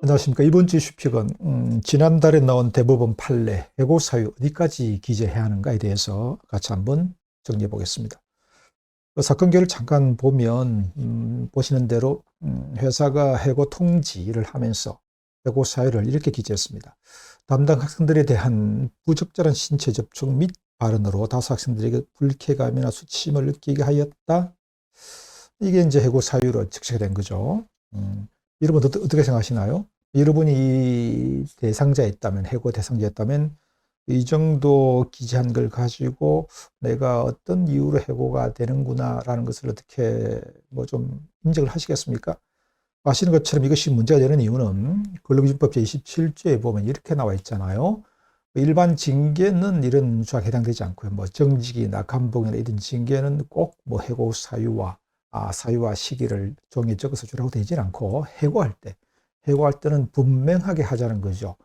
안녕하십니까. 이번 주 슈픽은 지난달에 나온 대법원 판례, 해고 사유 어디까지 기재해야 하는가에 대해서 같이 한번 정리해 보겠습니다. 그 사건 결을 잠깐 보면 보시는 대로 회사가 해고 통지를 하면서 해고 사유를 이렇게 기재했습니다. 담당 학생들에 대한 부적절한 신체 접촉 및 발언으로 다수 학생들에게 불쾌감이나 수치심을 느끼게 하였다. 이게 이제 해고 사유로 적시가 된 거죠. 여러분 어떻게 생각하시나요? 여러분이 이 대상자에 있다면, 해고 대상자였다면 이 정도 기재한 걸 가지고 내가 어떤 이유로 해고가 되는구나라는 것을 어떻게 뭐 좀 인정을 하시겠습니까? 아시는 것처럼 이것이 문제가 되는 이유는 근로기준법 제27조에 보면 이렇게 나와 있잖아요. 일반 징계는 이런 조항에 해당되지 않고요. 뭐 정직이나 감봉이나 이런 징계는 꼭 뭐 해고 사유와 사유와 시기를 종이에 적어서 주라고 되지는 않고 해고할 때는 분명하게 하자는 거죠.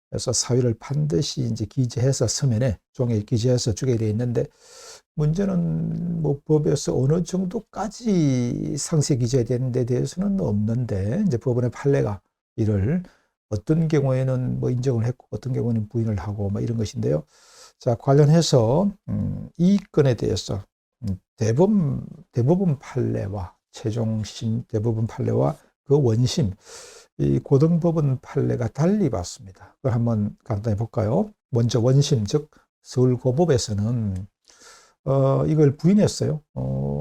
그래서 사유를 반드시 이제 기재해서 서면에 종이에 기재해서 주게 되어 있는데 문제는 뭐 법에서 어느 정도까지 상세 기재되는 데 대해서는 없는데 이제 법원의 판례가 이를 어떤 경우에는 뭐 인정을 했고 어떤 경우는 부인을 하고 뭐 이런 것인데요. 자, 관련해서 이 건에 대해서 대법원 판례와 최종심 대법원 판례와 그 원심 이 고등법원 판례가 달리 봤습니다. 그걸 한번 간단히 볼까요? 먼저 원심 즉 서울고법에서는 이걸 부인했어요.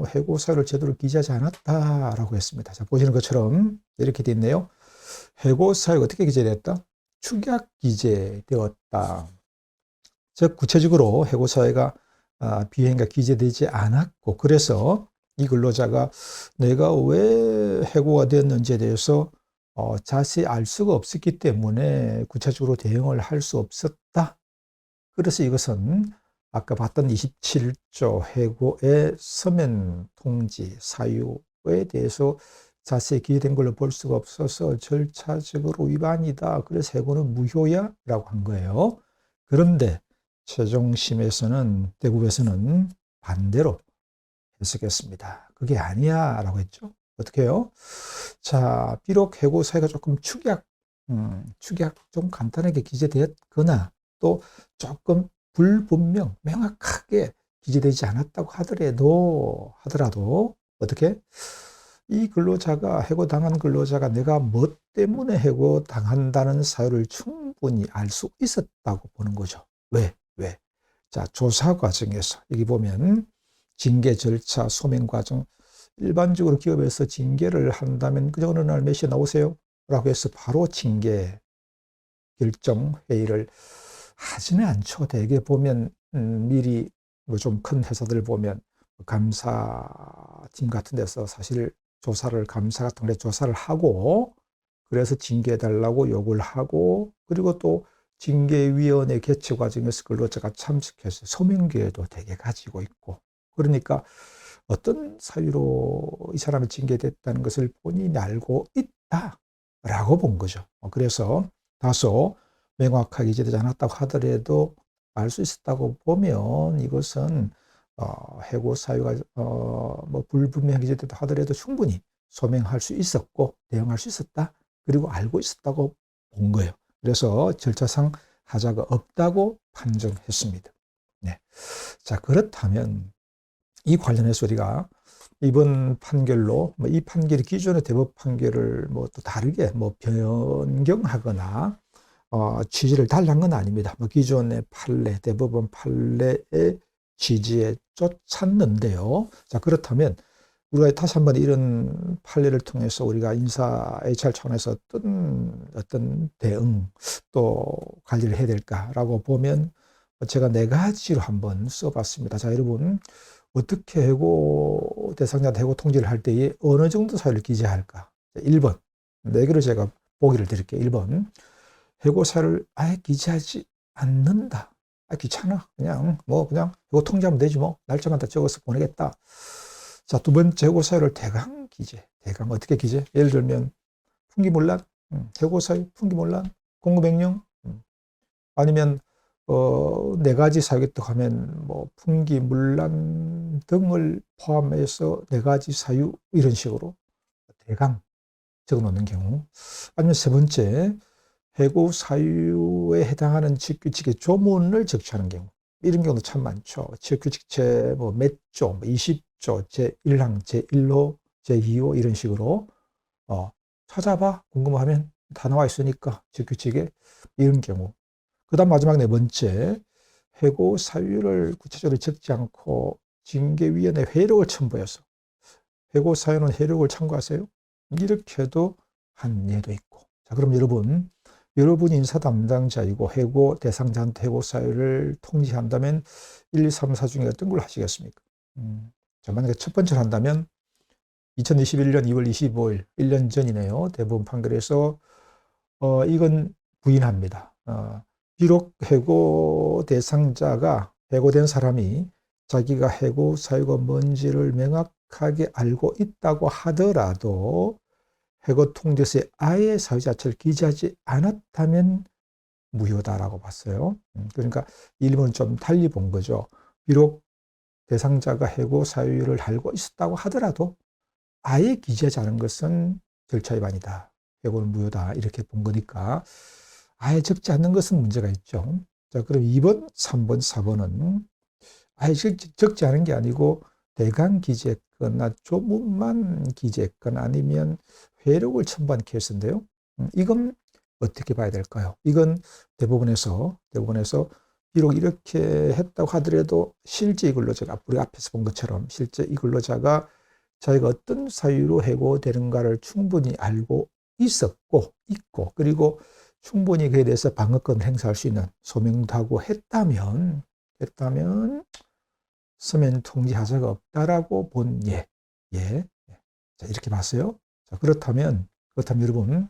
해고 사유를 제대로 기재하지 않았다라고 했습니다. 자, 보시는 것처럼 이렇게 돼 있네요. 해고 사유가 어떻게 기재되었다? 축약 기재되었다. 즉 구체적으로 해고 사유가 비행과 기재되지 않았고 그래서 이 근로자가 내가 왜 해고가 되었는지에 대해서 자세히 알 수가 없었기 때문에 구체적으로 대응을 할 수 없었다. 그래서 이것은 아까 봤던 27조 해고의 서면 통지 사유에 대해서 자세히 기재된 걸로 볼 수가 없어서 절차적으로 위반이다. 그래서 해고는 무효야? 라고 한 거예요. 그런데 최종심에서는 대법에서는 반대로 해석했습니다. 그게 아니야 라고 했죠. 어떻게 해요? 자, 비록 해고 사유가 조금 축약 좀 간단하게 기재되었거나 또 조금 불분명 명확하게 기재되지 않았다고 하더라도 어떻게 이 근로자가 해고당한 근로자가 내가 뭐 때문에 해고당한다는 사유를 충분히 알 수 있었다고 보는 거죠. 왜? 자, 조사 과정에서 여기 보면 징계 절차, 소명 과정 일반적으로 기업에서 징계를 한다면 그저 어느 날 몇 시에 나오세요? 라고 해서 바로 징계 결정 회의를 하지는 않죠. 대개 보면 미리 뭐 좀 큰 회사들 보면 감사팀 같은 데서 사실 감사 같은 데 조사를 하고 그래서 징계해달라고 요구를 하고 그리고 또 징계위원회 개최 과정에서 근로자가 참석해서 소명기회도 되게 가지고 있고 그러니까 어떤 사유로 이 사람이 징계됐다는 것을 본인이 알고 있다라고 본 거죠. 그래서 다소 명확하게 기재되지 않았다고 하더라도 알 수 있었다고 보면 이것은 해고 사유가 뭐 불분명하게 기재됐다 하더라도 충분히 소명할 수 있었고 대응할 수 있었다. 그리고 알고 있었다고 본 거예요. 그래서 절차상 하자가 없다고 판정했습니다. 네. 자, 그렇다면 이 관련해서 우리가 이번 판결로 이 판결이 기존의 대법 판결을 뭐 또 다르게 뭐 변경하거나 취지를 달리한 건 아닙니다. 뭐 기존의 판례, 대법원 판례의 취지에 쫓았는데요. 자, 그렇다면 우리가 다시 한번 이런 판례를 통해서 우리가 인사 HR 차원에서 어떤 대응 또 관리를 해야 될까라고 보면 제가 네 가지로 한번 써봤습니다. 자, 여러분 어떻게 해고 대상자한테 해고 통지를 할 때에 어느 정도 사유를 기재할까? 1번 네 개를 제가 보기를 드릴게요. 1번 해고 사유를 아예 기재하지 않는다. 귀찮아. 그냥 해고 통지하면 되지 뭐. 날짜만 다 적어서 보내겠다. 자, 두 번째 해고 사유를 대강 기재. 대강 어떻게 기재? 예를 들면 풍기문란, 해고 사유, 풍기문란, 공급명령, 아니면 네 가지 사유겠다고 하면 뭐 풍기문란 등을 포함해서 네 가지 사유 이런 식으로 대강 적어 놓는 경우. 아니면 세 번째, 해고 사유에 해당하는 지역규칙의 조문을 적시하는 경우. 이런 경우도 참 많죠. 지역규칙 몇 조, 20조, 제1항, 제1호, 제2호 이런 식으로 찾아봐. 궁금하면 다 나와 있으니까 지역규칙에 이런 경우. 그 다음 마지막 네 번째, 해고 사유를 구체적으로 적지 않고 징계위원회 회력을 첨부해서 해고 사유는 회력을 참고하세요. 이렇게도 한 예도 있고. 자, 그럼 여러분이 인사 담당자이고 해고 대상자한테 해고 사유를 통지한다면 1, 2, 3, 4 중에 어떤 걸 하시겠습니까? 자, 만약에 첫 번째를 한다면 2021년 2월 25일, 1년 전이네요. 대법원 판결에서 이건 부인합니다. 비록 해고 대상자가 해고된 사람이 자기가 해고 사유가 뭔지를 명확하게 알고 있다고 하더라도 해고 통지서에 아예 사유 자체를 기재하지 않았다면 무효다라고 봤어요. 그러니까 일본은 좀 달리 본 거죠. 비록 대상자가 해고 사유를 알고 있었다고 하더라도 아예 기재하지 않은 것은 절차 위반이다. 해고는 무효다. 이렇게 본 거니까 아예 적지 않는 것은 문제가 있죠. 자, 그럼 2번, 3번, 4번은 아예 적지 않은 게 아니고 대강 기재했거나 조문만 기재했거나 아니면 회력을 첨부한 케이스인데요. 이건 어떻게 봐야 될까요? 이건 대법원에서 비록 이렇게 했다고 하더라도 실제 이 근로자가 우리 앞에서 본 것처럼 실제 이 근로자가 자기가 어떤 사유로 해고되는가를 충분히 알고 있고 그리고 충분히 그에 대해서 방어권을 행사할 수 있는 소명도 하고 했다면 서면 통지 하자가 없다라고 본 예. 자, 이렇게 봤어요. 자, 그렇다면 여러분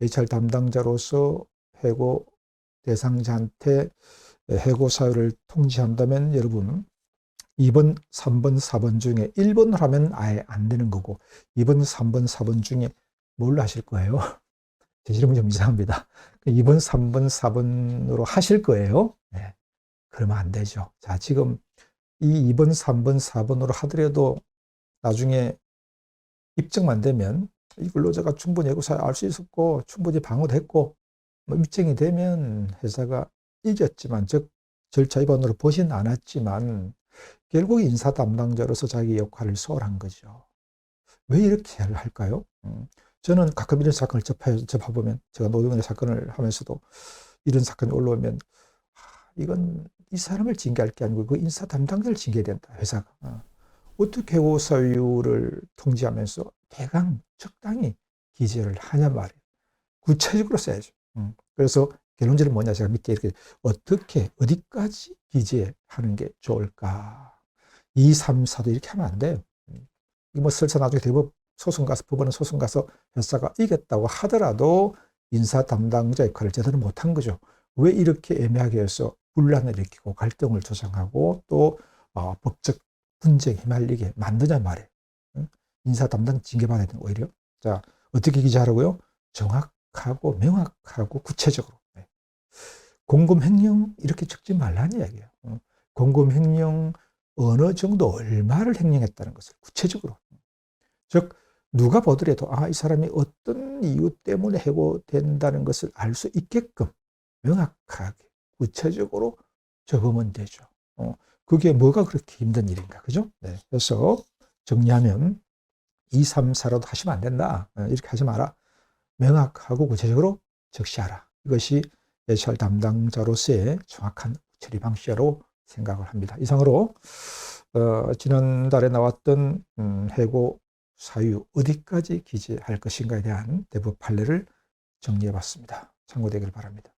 HR 담당자로서 해고 대상자한테 해고 사유를 통지한다면 여러분 2번, 3번, 4번 중에 1번을 하면 아예 안 되는 거고 2번, 3번, 4번 중에 뭘 하실 거예요? 제 질문이 좀 이상합니다. 2번, 3번, 4번으로 하실 거예요? 네. 그러면 안 되죠. 자, 지금 이 2번, 3번, 4번으로 하더라도 나중에 입증만 되면 이 근로자가 충분히 해고사유 알 수 있었고 충분히 방어됐고 뭐 입증이 되면 회사가 이겼지만 즉 절차 위반으로 보진 않았지만 결국 인사 담당자로서 자기 역할을 소홀한 거죠. 왜 이렇게 할까요? 저는 가끔 이런 사건을 접해보면 제가 노동의 사건을 하면서도 이런 사건이 올라오면 이건 이 사람을 징계할 게 아니고 그 인사 담당자를 징계해야 된다. 회사가. 어떻게 해고 사유를 통지하면서 대강 적당히 기재를 하냐 말이에요. 구체적으로 써야죠. 그래서 결론적으로 뭐냐 제가 밑에 이렇게 어떻게 어디까지 기재하는 게 좋을까. 2, 3, 4도 이렇게 하면 안 돼요. 이거 뭐 설사 나중에 대법 소송 가서 법원은 소송 가서 회사가 이겼다고 하더라도 인사 담당자 역할을 제대로 못한 거죠. 왜 이렇게 애매하게 해서 분란을 일으키고 갈등을 조장하고 또 법적 분쟁에 휘말리게 만드냐 말이에요. 인사 담당 징계받아야 되는 오히려. 자, 어떻게 기재하라고요? 정확하고 명확하고 구체적으로. 공금횡령 이렇게 적지 말라는 이야기예요. 공금횡령 어느 정도 얼마를 횡령했다는 것을 구체적으로. 즉 누가 보더라도 이 사람이 어떤 이유 때문에 해고된다는 것을 알 수 있게끔 명확하게 구체적으로 적으면 되죠. 그게 뭐가 그렇게 힘든 일인가, 그죠? 네. 그래서 정리하면 2, 3, 4라도 하시면 안 된다. 이렇게 하지 마라. 명확하고 구체적으로 적시하라. 이것이 HR 담당자로서의 정확한 처리 방식이라고 생각을 합니다. 이상으로 지난달에 나왔던 해고 사유 어디까지 기재할 것인가에 대한 대법 판례를 정리해 봤습니다. 참고되길 바랍니다.